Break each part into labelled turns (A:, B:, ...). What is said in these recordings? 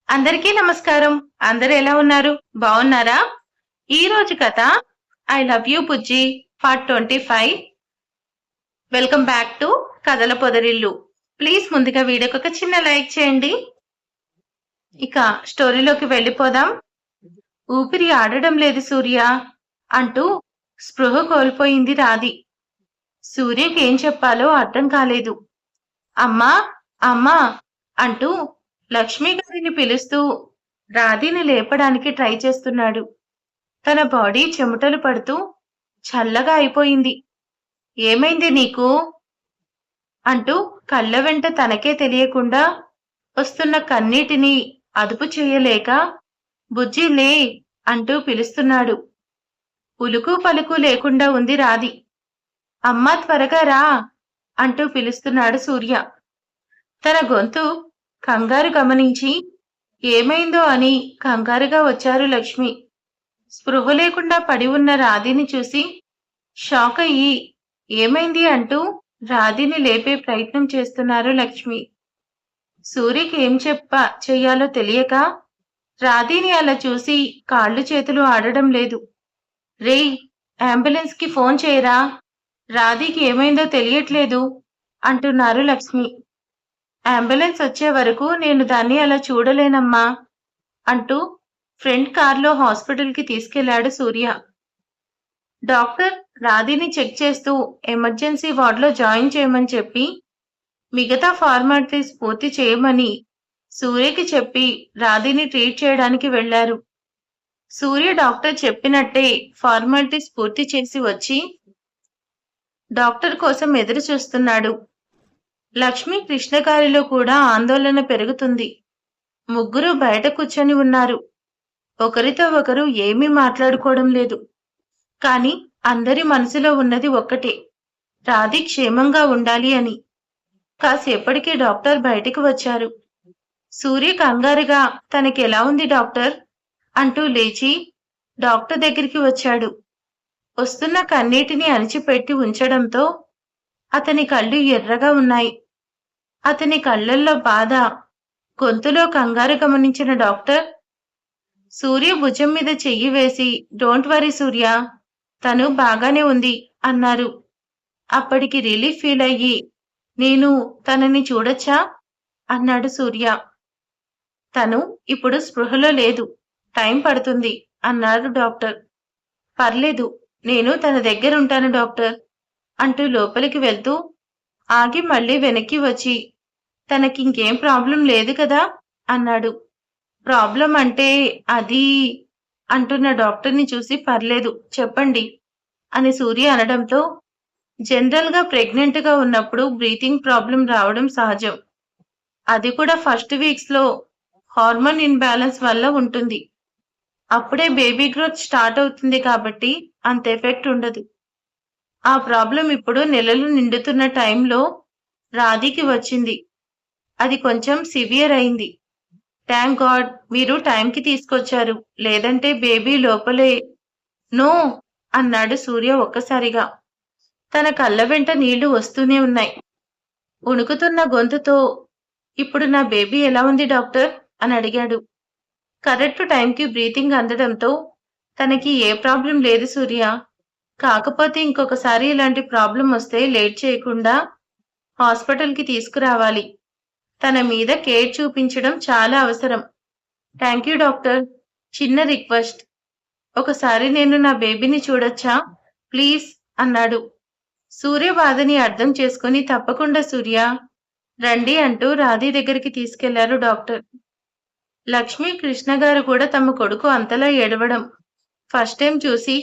A: అందరికీ నమస్కారం. అందరూ ఎలా ఉన్నారు? బావున్నారా? ఈ రోజు కథ I love you Bujji part 25. Welcome back to కథల పొదరిల్లు. ప్లీజ్ ముందుగా వీడియోకి ఒక చిన్న లైక్ చేయండి. ఇక స్టోరీలోకి వెళ్ళిపోదాం. ఊపిరి ఆడడం లేదు సూర్య అంటూ స్పృహ కోల్పోయింది రాధి. సూర్యకి ఏం చెప్పాలో అర్థం కాలేదు. అమ్మా అమ్మా అంటూ లక్ష్మి గారిని పిలుస్తూ రాధిని లేపడానికి ట్రై చేస్తున్నాడు. తన బాడీ చెమటలు పడుతూ చల్లగా అయిపోయింది. ఏమైంది నీకు అంటూ కళ్ళ వెంట తనకే తెలియకుండా వస్తున్న కన్నీటిని అదుపు చేయలేక బుజ్జి లే అంటూ పిలుస్తున్నాడు. ఉలుకు పలుకు లేకుండా ఉంది రాధి. అమ్మా త్వరగా రా అంటూ పిలుస్తున్నాడు సూర్య. తన గొంతు కంగారు గమనించి ఏమైందో అని కంగారుగా వచ్చారు లక్ష్మి. స్పృహ లేకుండా పడి ఉన్న రాధిని చూసి షాక్ అయ్యి ఏమైంది అంటూ రాధిని లేపే ప్రయత్నం చేస్తున్నారు లక్ష్మి. సూర్యకి ఏం చెయ్యాలో తెలియక రాధిని అలా చూసి కాళ్ళు చేతులు ఆడడం లేదు. రేయ్, అంబులెన్స్ కి ఫోన్ చేయరా, రాధికి ఏమైందో తెలియట్లేదు అంటున్నారు లక్ష్మి. అంబులెన్స్ వచ్చే వరకు నేను దాన్ని అలా చూడలేనమ్మా అంటూ ఫ్రంట్ కార్లో హాస్పిటల్ కి తీసుకెళ్లాడు సూర్య. డాక్టర్ రాధిని చెక్ చేస్తూ ఎమర్జెన్సీ వార్డులో జాయిన్ చేయమని చెప్పి మిగతా ఫార్మాలిటీస్ పూర్తి చేయమని సూర్యకి చెప్పి రాధిని ట్రీట్ చేయడానికి వెళ్లారు. సూర్య డాక్టర్ చెప్పినట్టే ఫార్మాలిటీస్ పూర్తి చేసి వచ్చి డాక్టర్ కోసం ఎదురు చూస్తున్నాడు. లక్ష్మి కృష్ణ గారిలో కూడా ఆందోళన పెరుగుతుంది. ముగ్గురు బయట కూర్చొని ఉన్నారు. ఒకరితో ఒకరు ఏమీ మాట్లాడుకోవడం లేదు. కాని అందరి మనసులో ఉన్నది ఒక్కటే, రాధి క్షేమంగా ఉండాలి అని. కాసేపటికి డాక్టర్ బయటికి వచ్చారు. సూర్య కంగారుగా తనకి ఎలా ఉంది డాక్టర్ అంటూ లేచి డాక్టర్ దగ్గరికి వచ్చాడు. వస్తున్న కన్నీటిని అణిచిపెట్టి ఉంచడంతో అతని కళ్ళు ఎర్రగా ఉన్నాయి. అతని కళ్ళల్లో బాధ, గొంతులో కంగారు గమనించిన డాక్టర్ సూర్య భుజం మీద చెయ్యి వేసి డోంట్ వరీ సూర్య, తను బాగానే ఉంది అన్నారు. అప్పటికి రిలీఫ్ ఫీల్ అయ్యి నేను తనని చూడొచ్చా అన్నాడు సూర్య. తను ఇప్పుడు స్పృహలో లేదు, టైం పడుతుంది అన్నారు డాక్టర్. పర్లేదు, నేను తన దగ్గర ఉంటాను డాక్టర్ అంటూ లోపలికి వెళ్తూ ఆగి మళ్ళీ వెనక్కి వచ్చి తనకింకేం ప్రాబ్లం లేదు కదా అన్నాడు. ప్రాబ్లం అంటే అది అంటున్న డాక్టర్ని చూసి పర్లేదు చెప్పండి అని సూర్య అనడంతో జనరల్ గా ప్రెగ్నెంట్ గా ఉన్నప్పుడు బ్రీతింగ్ ప్రాబ్లం రావడం సహజం. అది కూడా ఫస్ట్ వీక్స్ లో హార్మోన్ ఇన్బ్యాలెన్స్ వల్ల ఉంటుంది. అప్పుడే బేబీ గ్రోత్ స్టార్ట్ అవుతుంది కాబట్టి అంత ఎఫెక్ట్ ఉండదు. ఆ ప్రాబ్లం ఇప్పుడు నెలలు నిండుతున్న టైంలో రాధికి వచ్చింది. అది కొంచెం సివియర్ అయింది. థ్యాంక్ గాడ్ మీరు టైంకి తీసుకొచ్చారు, లేదంటే బేబీ లోపలే. నో అన్నాడు సూర్య ఒక్కసారిగా. తన కళ్ళ వెంట నీళ్లు వస్తూనే ఉన్నాయి. ఉణుకుతున్న గొంతుతో ఇప్పుడు నా బేబీ ఎలా ఉంది డాక్టర్ అని అడిగాడు. కరెక్ట్ టైంకి బ్రీతింగ్ అందడంతో తనకి ఏ ప్రాబ్లం లేదు సూర్య. కాకపోతే ఇంకొకసారి ఇలాంటి ప్రాబ్లం వస్తే లేట్ చేయకుండా హాస్పిటల్కి తీసుకురావాలి. తన మీద కేర్ చూపించడం చాలా అవసరం. Thank you doctor. చిన్న రిక్వెస్ట్, ఒకసారి నేను నా బేబీని చూడొచ్చా ప్లీజ్ అన్నాడు. సూర్య బాధని అర్థం చేసుకుని తప్పకుండా సూర్య రండి అంటూ రాధి దగ్గరికి తీసుకెళ్లారు డాక్టర్. లక్ష్మి కృష్ణ గారు కూడా తమ కొడుకు అంతలా ఏడవడం ఫస్ట్ టైం చూసి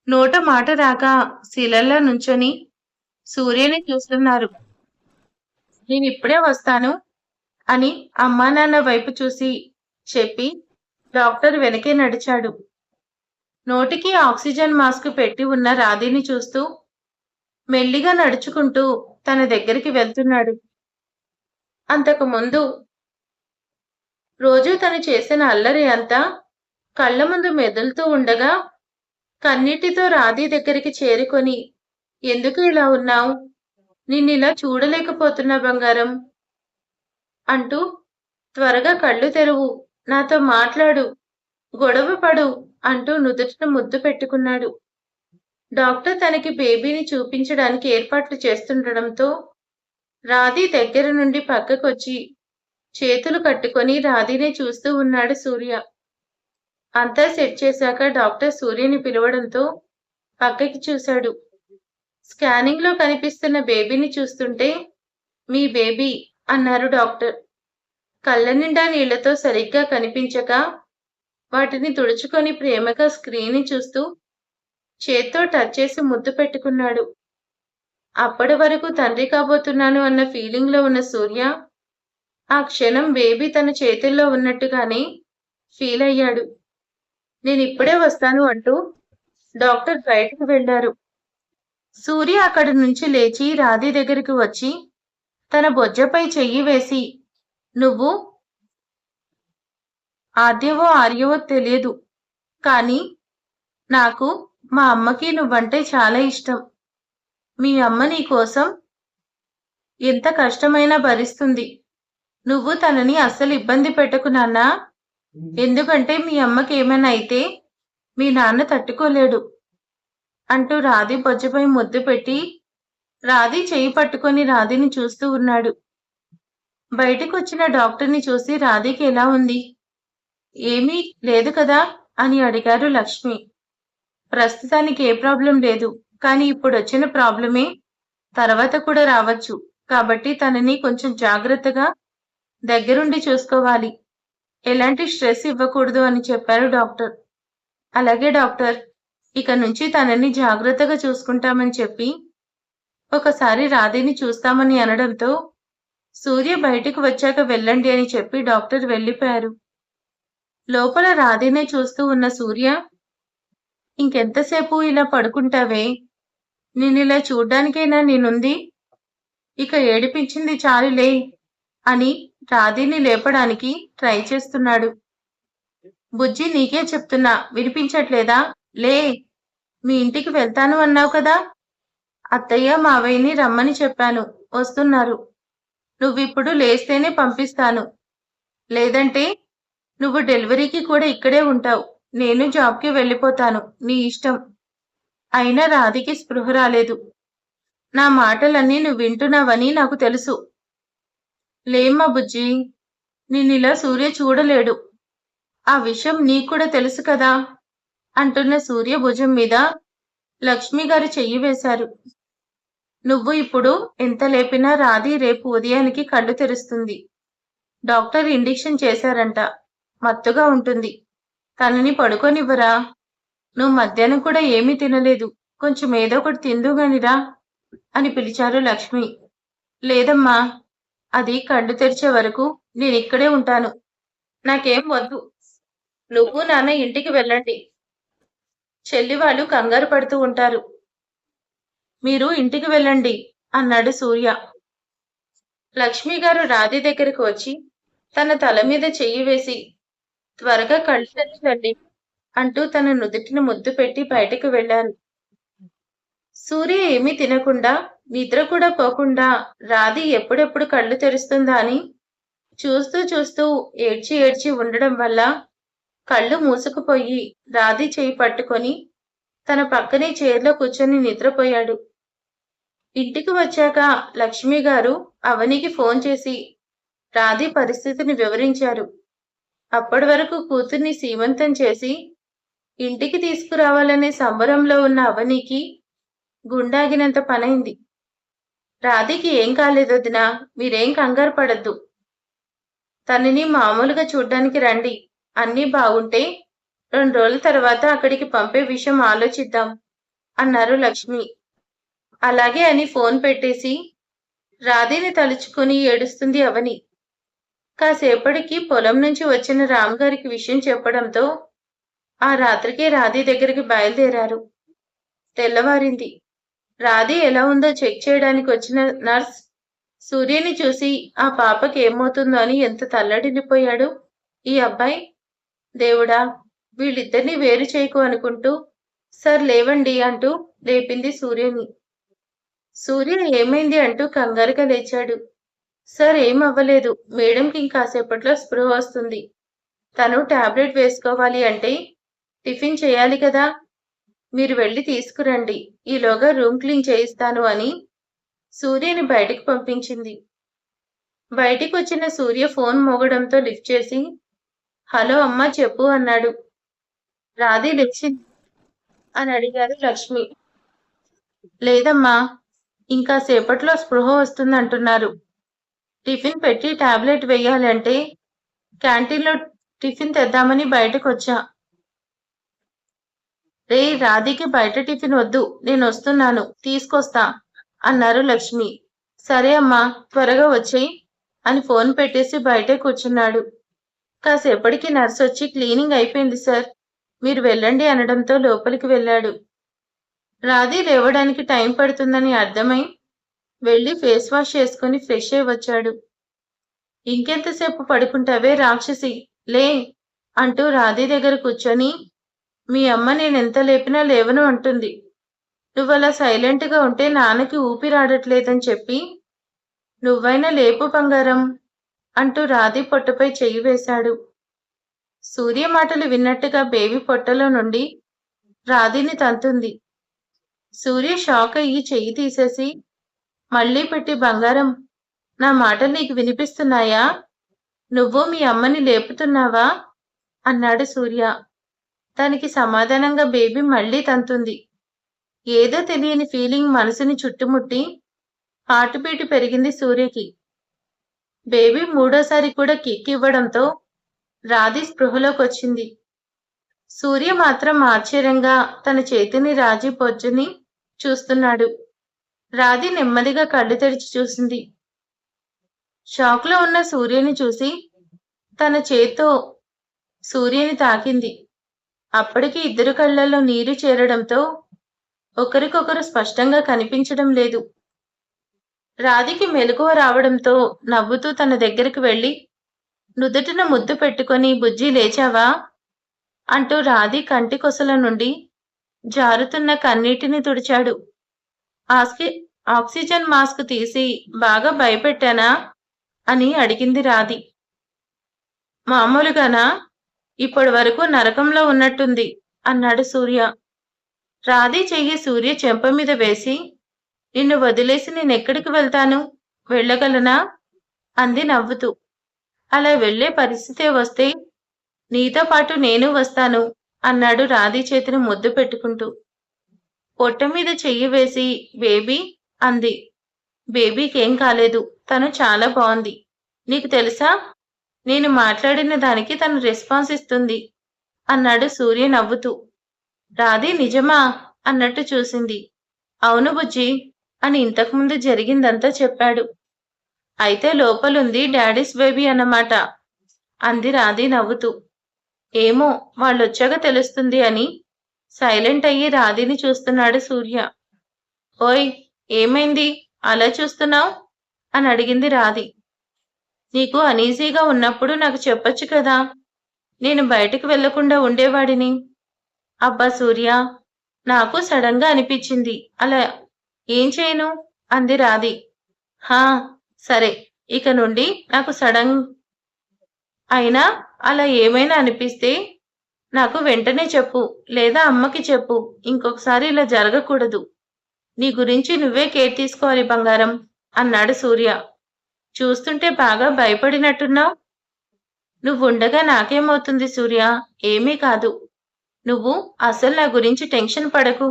A: నోట మాట రాక శిలల్లా నుంచొని సూర్యని చూస్తున్నారు. నేనిప్పుడే వస్తాను అని అమ్మా నాన్న వైపు చూసి చెప్పి డాక్టర్ వెనకే నడిచాడు. నోటికి ఆక్సిజన్ మాస్క్ పెట్టి ఉన్న రాధిని చూస్తూ మెల్లిగా నడుచుకుంటూ తన దగ్గరికి వెళ్తున్నాడు. అంతకు ముందు రోజు తను చేసిన అల్లరి అంతా కళ్ళ ముందు మెదులుతూ ఉండగా కన్నీటితో రాధి దగ్గరికి చేరుకొని ఎందుకు ఇలా ఉన్నావు, నిన్నిలా చూడలేకపోతున్నా బంగారం అంటూ త్వరగా కళ్ళు తెరువు నాతో మాట్లాడు, గొడవ పడు అంటూ నుదుటిన ముద్దు పెట్టుకున్నాడు. డాక్టర్ తనకి బేబీని చూపించడానికి ఏర్పాట్లు చేస్తుండడంతో రాధి దగ్గర నుండి పక్కకొచ్చి చేతులు కట్టుకొని రాధినే చూస్తూ ఉన్నాడు సూర్య. అంతా సెట్ చేశాక డాక్టర్ సూర్యని పిలవడంతో పక్కకి చూశాడు. స్కానింగ్ లో కనిపిస్తున్న బేబీని చూస్తుంటే మీ బేబీ అన్నారు డాక్టర్. కళ్ళ నిండా నీళ్లతో సరిగ్గా కనిపించక వాటిని తుడుచుకొని ప్రేమగా స్క్రీన్ చూస్తూ చేత్తో టచ్ చేసి ముద్దు పెట్టుకున్నాడు. అప్పటి వరకు తండ్రి కాబోతున్నాను అన్న ఫీలింగ్ లో ఉన్న సూర్య ఆ క్షణం బేబీ తన చేతుల్లో ఉన్నట్టుగానే ఫీల్ అయ్యాడు. నేనిప్పుడే వస్తాను అంటూ డాక్టర్ బయటకు వెళ్లారు. సూర్య అక్కడి నుంచి లేచి రాధి దగ్గరికి వచ్చి తన బొజ్జపై చెయ్యి వేసి, నువ్వు ఆద్యవో ఆర్యవో తెలియదు, కానీ నాకు మా అమ్మకి నువ్వంటే చాలా ఇష్టం. మీ అమ్మ నీ కోసం ఎంత కష్టమైనా భరిస్తుంది. నువ్వు తనని అస్సలు ఇబ్బంది పెట్టకు నాన్నా, ఎందుకంటే మీ అమ్మకి ఏమైనా అయితే మీ నాన్న తట్టుకోలేడు అంటూ రాధి బొజ్జపై ముద్దు పెట్టి రాధి చెయ్యి పట్టుకొని రాధిని చూస్తూ ఉన్నాడు. బయటకొచ్చిన డాక్టర్ని చూసి రాధికి ఎలా ఉంది? ఏమీ లేదు కదా అని అడిగారు లక్ష్మి. ప్రస్తుతానికి ఏ ప్రాబ్లం లేదు, కానీ ఇప్పుడు వచ్చిన ప్రాబ్లమే తర్వాత కూడా రావచ్చు, కాబట్టి తనని కొంచెం జాగ్రత్తగా దగ్గరుండి చూసుకోవాలి. ఎలాంటి స్ట్రెస్ ఇవ్వకూడదు అని చెప్పారు డాక్టర్. అలాగే డాక్టర్, ఇక నుంచి తనని జాగ్రత్తగా చూసుకుంటామని చెప్పి ఒకసారి రాధిని చూస్తామని అనడంతో సూర్య బయటకు వచ్చాక వెళ్ళండి అని చెప్పి డాక్టర్ వెళ్ళిపోయారు. లోపల రాధినే చూస్తూ ఉన్న సూర్య, ఇంకెంతసేపు ఇలా పడుకుంటావే? నిన్నిలా చూడ్డానికైనా నేనుంది, ఇక ఏడిపించింది చాలులే అని రాధిని లేపడానికి ట్రై చేస్తున్నాడు. బుజ్జి, నీకే చెప్తున్నా, వినిపించట్లేదా? లే, మీ ఇంటికి వెళ్తాను అన్నావు కదా. అత్తయ్య మావయ్యని రమ్మని చెప్పాను, వస్తున్నారు. నువ్విప్పుడు లేస్తేనే పంపిస్తాను, లేదంటే నువ్వు డెలివరీకి కూడా ఇక్కడే ఉంటావు. నేను జాబ్కి వెళ్ళిపోతాను, నీ ఇష్టం. అయినా రాధికి స్పృహ రాలేదు. నా మాటలన్నీ నువ్వు వింటున్నావని నాకు తెలుసు. లేమ్మా బుజ్జి, నిన్నిలా సూర్య చూడలేడు, ఆ విషయం నీకు కూడా తెలుసు కదా అంటున్న సూర్య భుజం మీద లక్ష్మి గారు చెయ్యి వేశారు. నువ్వు ఇప్పుడు ఎంత లేపినా రాధి రేపు ఉదయానికి కళ్ళు తెరుస్తుంది. డాక్టర్ ఇంజెక్షన్ చేశారంట, మత్తుగా ఉంటుంది. తనని పడుకోనివ్వరా? నువ్వు మధ్యాహ్నం కూడా ఏమీ తినలేదు, కొంచెం ఏదో ఒకటి తిందుగానిరా అని పిలిచారు లక్ష్మి. లేదమ్మా, అది కళ్ళు తెరిచే వరకు నేను ఇక్కడే ఉంటాను, నాకేం వద్దు. నువ్వు నాన్న ఇంటికి వెళ్ళండి, చెల్లి వాళ్ళు కంగారు పడుతూ ఉంటారు. మీరు ఇంటికి వెళ్ళండి అన్నాడు సూర్య. లక్ష్మి గారు రాధి దగ్గరకు వచ్చి తన తల మీద చెయ్యి వేసి, త్వరగా కళ్ళు తెరచండి అంటూ తన నుదుటిని ముద్దు పెట్టి బయటకు వెళ్లారు. సూర్య ఏమీ తినకుండా నిద్ర కూడా పోకుండా రాధి ఎప్పుడెప్పుడు కళ్ళు తెరుస్తుందా అని చూస్తూ చూస్తూ ఏడ్చి ఏడ్చి ఉండడం వల్ల కళ్ళు మూసుకుపోయి రాధి చేయి పట్టుకొని తన పక్కనే చైర్లో కూర్చొని నిద్రపోయాడు. ఇంటికి వచ్చాక లక్ష్మి గారు అవనికి ఫోన్ చేసి రాధి పరిస్థితిని వివరించారు. అప్పటి వరకు కూతుర్ని సీమంతం చేసి ఇంటికి తీసుకురావాలనే సంబరంలో ఉన్న అవనికి గుండాగినంత పనైంది. రాధికి ఏం కాలేదొదినా, మీరేం కంగారు పడద్దు. తనని మామూలుగా చూడ్డానికి రండి, అన్నీ బాగుంటే 2 రోజుల తర్వాత అక్కడికి పంపే విషయం ఆలోచిద్దాం అన్నారు లక్ష్మి. అలాగే అని ఫోన్ పెట్టేసి రాధిని తలుచుకుని ఏడుస్తుంది అవని. కాసేపటికి పొలం నుంచి వచ్చిన రామ్ గారికి విషయం చెప్పడంతో ఆ రాత్రికే రాధి దగ్గరికి బయలుదేరారు. తెల్లవారింది. రాధి ఎలా ఉందో చెక్ చేయడానికి వచ్చిన నర్స్ సూర్యని చూసి ఆ పాపకి ఏమవుతుందో అని ఎంత తల్లడిల్లిపోయాడు ఈ అబ్బాయి. దేవుడా, వీళ్ళిద్దరినీ వేరు చేయకు అనుకుంటూ సార్ లేవండి అంటూ లేపింది సూర్యని. సూర్య ఏమైంది అంటూ కంగారుగా లేచాడు. సార్ ఏం అవ్వలేదు, మేడంకి ఇంకాసేపట్లో స్పృహ వస్తుంది. తను టాబ్లెట్ వేసుకోవాలి అంటే టిఫిన్ చేయాలి కదా. మీరు వెళ్ళి తీసుకురండి. ఈలోగా రూమ్ క్లీన్ చేయిస్తాను అని సూర్యని బయటికి పంపించింది. బయటికొచ్చిన సూర్య ఫోన్ మోగడంతో లిఫ్ట్ చేసి, హలో అమ్మా చెప్పు అన్నాడు. రాధి లేచింది అని అడిగారు లక్ష్మి. లేదమ్మా, ఇంకా సేపట్లో స్పృహ వస్తుందంటున్నారు. టిఫిన్ పెట్టి టాబ్లెట్ వేయాలంటే క్యాంటీన్లో టిఫిన్ తెద్దామని బయటకొచ్చా. రే, రాధికి బయట టిఫిన్ వద్దు, నేను వస్తున్నాను, తీసుకొస్తా అన్నారు లక్ష్మి. సరే అమ్మా, త్వరగా వచ్చేయ్ అని ఫోన్ పెట్టేసి బయటే కూర్చున్నాడు. కాసేపటికి నర్స్ వచ్చి క్లీనింగ్ అయిపోయింది సార్, మీరు వెళ్ళండి అనడంతో లోపలికి వెళ్ళాడు. రాధి లేవడానికి టైం పడుతుందని అర్థమై వెళ్ళి ఫేస్ వాష్ చేసుకుని ఫ్రెష్ అయి వచ్చాడు. ఇంకెంతసేపు పడుకుంటావే రాక్షసి, లే అంటూ రాధి దగ్గర కూర్చొని, మీ అమ్మ నేనెంత లేపినా లేవను అంటుంది. నువ్వలా సైలెంట్గా ఉంటే నాన్నకి ఊపిరాడట్లేదని చెప్పి నువ్వైనా లేపు బంగారం అంటూ రాధి పొట్టపై చెయ్యి వేశాడు. సూర్య మాటలు విన్నట్టుగా బేబీ పొట్టలో నుండి రాధిని తంతుంది. సూర్య షాక్ అయ్యి చెయ్యి తీసేసి మళ్ళీ పెట్టి, బంగారం, నా మాటలు నీకు వినిపిస్తున్నాయా? నువ్వు మీ అమ్మని లేపుతున్నావా అన్నాడు సూర్య. దానికి సమాధానంగా బేబీ మళ్ళీ తంతుంది. ఏదో తెలియని ఫీలింగ్ మనసుని చుట్టుముట్టి హార్ట్ బీట్ పెరిగింది సూర్యకి. బేబీ మూడోసారి కూడా కిక్ ఇవ్వడంతో రాధి స్పృహలోకొచ్చింది. సూర్య మాత్రం ఆశ్చర్యంగా తన చేతిని రాజీ పొజ్జుని చూస్తున్నాడు. రాధి నెమ్మదిగా కళ్ళు తెరిచి చూసింది. షాక్లో ఉన్న సూర్యని చూసి తన చేత్తో సూర్యని తాకింది. అప్పటికి ఇద్దరు కళ్ళల్లో నీరు చేరడంతో ఒకరికొకరు స్పష్టంగా కనిపించడం లేదు. రాధికి మెలకువ రావడంతో నవ్వుతూ తన దగ్గరికి వెళ్ళి నుదుటిన ముద్దు పెట్టుకొని, బుజ్జి లేచావా అంటూ రాధి కంటి కొసల నుండి జారుతున్న కన్నీటిని తుడిచాడు. ఆక్సిజన్ మాస్క్ తీసి, బాగా భయపెట్టానా అని అడిగింది రాధి. మామూలుగానా, ఇప్పటి వరకు నరకంలో ఉన్నట్టుంది అన్నాడు సూర్య. రాధి చెయ్యి సూర్య చెంప మీద వేసి, నిన్ను వదిలేసి నేనెక్కడికి వెళ్తాను, వెళ్ళగలనా అంది నవ్వుతూ. అలా వెళ్లే పరిస్థితే వస్తే నీతో పాటు నేను వస్తాను అన్నాడు రాధి చేతిని ముద్దు పెట్టుకుంటూ. పొట్ట మీద చెయ్యి వేసి, బేబీ అంది. బేబీకేం కాలేదు, తను చాలా బాగుంది. నీకు తెలుసా, నేను మాట్లాడిన దానికి తను రెస్పాన్స్ ఇస్తుంది అన్నాడు సూర్య నవ్వుతూ. రాధి నిజమా అన్నట్టు చూసింది. అవును బుజ్జి అని ఇంతకుముందు జరిగిందంతా చెప్పాడు. అయితే లోపలుంది డాడీస్ బేబీ అన్నమాట అంది రాధి నవ్వుతూ. ఏమో, వాళ్ళొచ్చాక తెలుస్తుంది అని సైలెంట్ అయ్యి రాధిని చూస్తున్నాడు సూర్య. ఓయ్, ఏమైంది అలా చూస్తున్నావు అని అడిగింది రాధి. నీకు అనీజీగా ఉన్నప్పుడు నాకు చెప్పొచ్చు కదా, నేను బయటకు వెళ్లకుండా ఉండేవాడిని. అబ్బా సూర్య, నాకు సడన్ గా అనిపించింది, అలా ఏం చేయను అంది రాధి. హా సరే, ఇక నుండి నాకు సడన్ అయినా అలా ఏమైనా అనిపిస్తే నాకు వెంటనే చెప్పు, లేదా అమ్మకి చెప్పు. ఇంకొకసారి ఇలా జరగకూడదు. నీ గురించి నువ్వే కేర్ తీసుకోవాలి బంగారం అన్నాడు సూర్య. చూస్తుంటే బాగా భయపడినట్టున్నావు. నువ్వుండగా నాకేమవుతుంది సూర్య, ఏమీ కాదు. నువ్వు అసలు నా గురించి టెన్షన్ పడకు,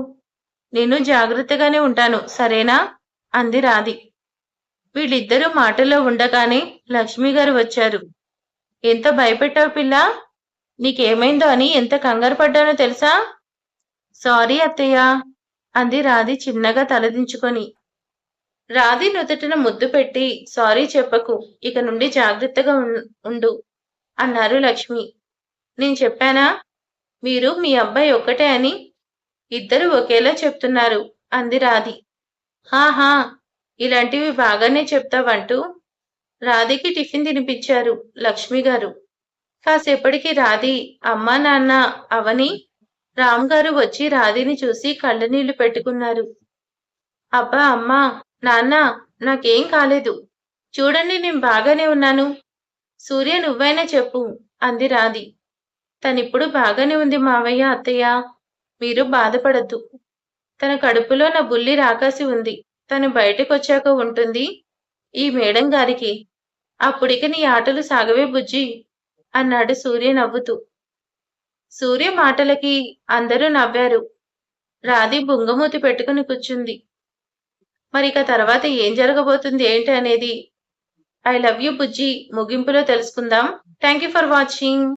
A: నేను జాగ్రత్తగానే ఉంటాను, సరేనా అంది రాధి. వీళ్ళిద్దరూ మాటల్లో ఉండగానే లక్ష్మి గారు వచ్చారు. ఎంత భయపెట్టావు పిల్ల, నీకేమైందో అని ఎంత కంగారు పడ్డానో తెలుసా? సారీ అత్తయ్య అంది రాధి చిన్నగా తలదించుకొని. రాధి నుదుటిన ముద్దు పెట్టి, సారీ చెప్పకు, ఇక నుండి జాగ్రత్తగా ఉండు అన్నారు లక్ష్మి. నేను చెప్పానా, మీరు మీ అబ్బాయి ఒక్కటే అని? ఇద్దరు ఒకేలా చెప్తున్నారు అంది రాధి. హాహా, ఇలాంటివి బాగానే చెప్తావంటూ రాధికి టిఫిన్ తినిపించారు లక్ష్మి గారు. కాసేపటికి రాధి, అమ్మా నాన్న, అవని, రామ్ గారు వచ్చి రాధిని చూసి కళ్ళనీళ్లు పెట్టుకున్నారు. అబ్బా అమ్మా నాన్న, నాకేం కాలేదు, చూడండి నేను బాగానే ఉన్నాను. సూర్య నువ్వైనా చెప్పు అంది రాధి. తనిప్పుడు బాగానే ఉంది మావయ్య, అత్తయ్య. మీరు బాధపడద్దు. తన కడుపులో నా బుల్లి రాకాసి ఉంది. తను బయటకొచ్చాక ఉంటుంది ఈ మేడం గారికి. అప్పుడిక నీ ఆటలు సాగవే బుజ్జి అన్నాడు సూర్య నవ్వుతూ. సూర్య మాటలకి అందరూ నవ్వారు. రాధి బుంగమూతి పెట్టుకుని కూర్చుంది. మరిక తర్వాత ఏం జరగబోతుంది ఏంటి అనేది ఐ లవ్ యూ బుజ్జి ముగింపులో తెలుసుకుందాం. Thank you for watching.